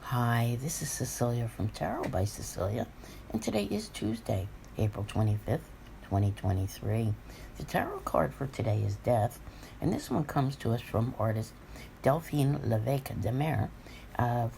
Hi, this is Cecilia from Tarot by Cecilia, and today is Tuesday, April 25th, 2023. The tarot card for today is Death, and this one comes to us from artist Delphine Levesque Demer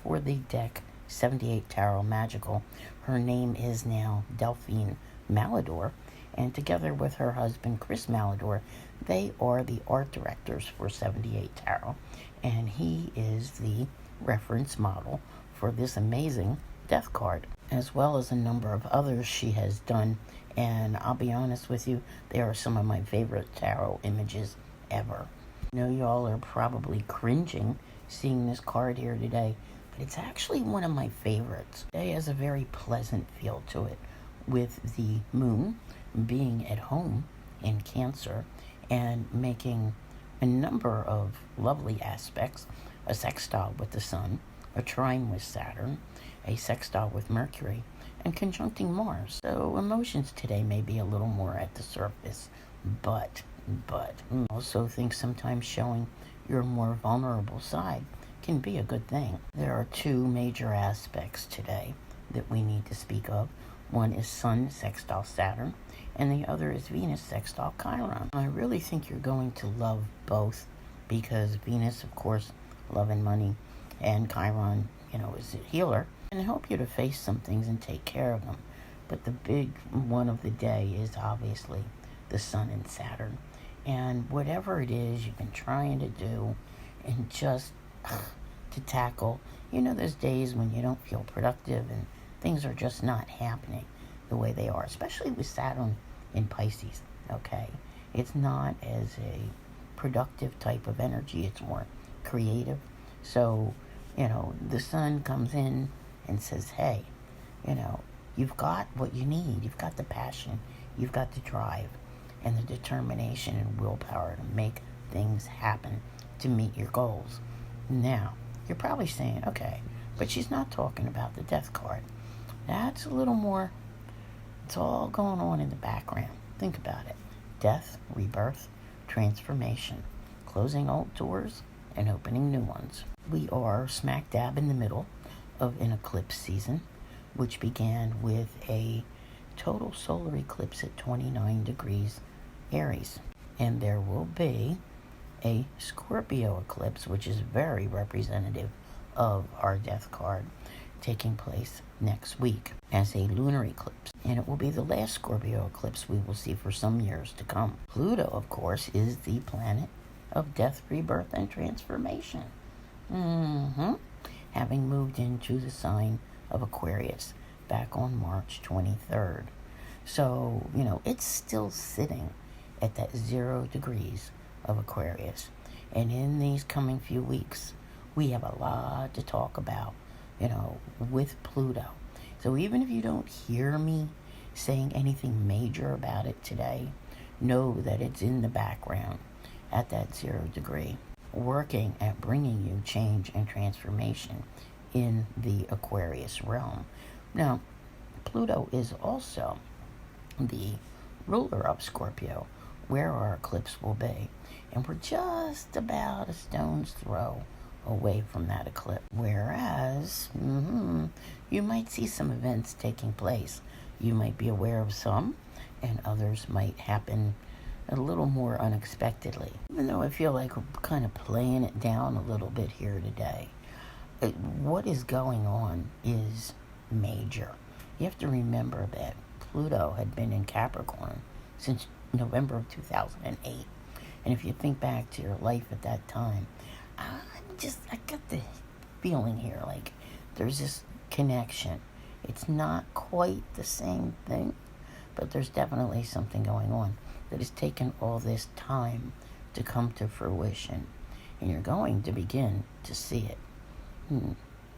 for the deck 78 Tarot Magical. Her name is now Delphine Malador, and together with her husband Chris Malador, they are the art directors for 78 Tarot, and he is the reference model for this amazing death card, as well as a number of others she has done. And I'll be honest with you, they are some of my favorite tarot images ever. I know y'all are probably cringing seeing this card here today, but it's actually one of my favorites. Today has a very pleasant feel to it, with the moon being at home in Cancer and making a number of lovely aspects: a sextile with the sun, a trine with Saturn, a sextile with Mercury, and conjuncting Mars. So emotions today may be a little more at the surface, but I also think sometimes showing your more vulnerable side can be a good thing. There are two major aspects today that we need to speak of. One is Sun sextile Saturn, and the other is Venus sextile Chiron. I really think you're going to love both, because Venus, of course, love and money, and Chiron, is a healer, and help you to face some things and take care of them. But the big one of the day is obviously the Sun and Saturn. And whatever it is you've been trying to do and just to tackle, there's days when you don't feel productive and things are just not happening the way they are, especially with Saturn in Pisces, okay? It's not as a productive type of energy, it's more creative. So, the sun comes in and says, hey, you've got what you need. You've got the passion, you've got the drive, and the determination and willpower to make things happen to meet your goals. Now, you're probably saying, okay, but she's not talking about the death card. That's a little more, it's all going on in the background. Think about it. Death, rebirth, transformation, closing old doors and opening new ones. We are smack dab in the middle of an eclipse season, which began with a total solar eclipse at 29 degrees Aries. And there will be a Scorpio eclipse, which is very representative of our death card, taking place next week as a lunar eclipse. And it will be the last Scorpio eclipse we will see for some years to come. Pluto, of course, is the planet of death, rebirth, and transformation. Having moved into the sign of Aquarius back on March 23rd. So, it's still sitting at that 0 degrees of Aquarius. And in these coming few weeks, we have a lot to talk about, with Pluto. So even if you don't hear me saying anything major about it today, know that it's in the background at that 0 degree, working at bringing you change and transformation in the Aquarius realm. Now, Pluto is also the ruler of Scorpio, where our eclipse will be. And we're just about a stone's throw away from that eclipse. Whereas, you might see some events taking place. You might be aware of some, and others might happen a little more unexpectedly. Even though I feel like we're kind of playing it down a little bit here today, what is going on is major. You have to remember that Pluto had been in Capricorn since November of 2008. And if you think back to your life at that time, I got the feeling here like there's this connection. It's not quite the same thing, but there's definitely something going on that has taken all this time to come to fruition. And you're going to begin to see it.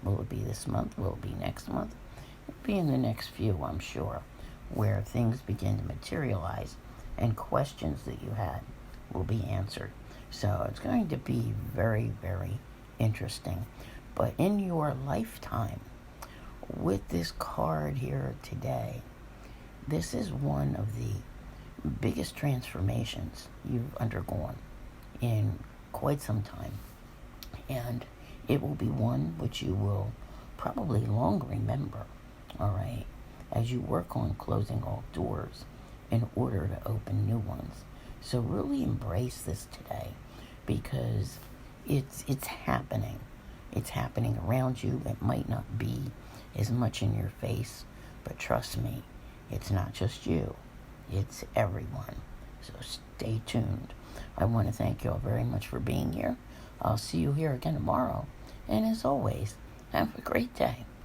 Will it be this month? Will it be next month? It'll be in the next few, I'm sure, where things begin to materialize and questions that you had will be answered. So it's going to be very, very interesting. But in your lifetime, with this card here today, this is one of the biggest transformations you've undergone in quite some time. And it will be one which you will probably long remember, all right, as you work on closing all doors in order to open new ones. So really embrace this today because it's happening. It's happening around you. It might not be as much in your face, but trust me, it's not just you. It's everyone. So stay tuned. I want to thank you all very much for being here. I'll see you here again tomorrow. And as always, have a great day.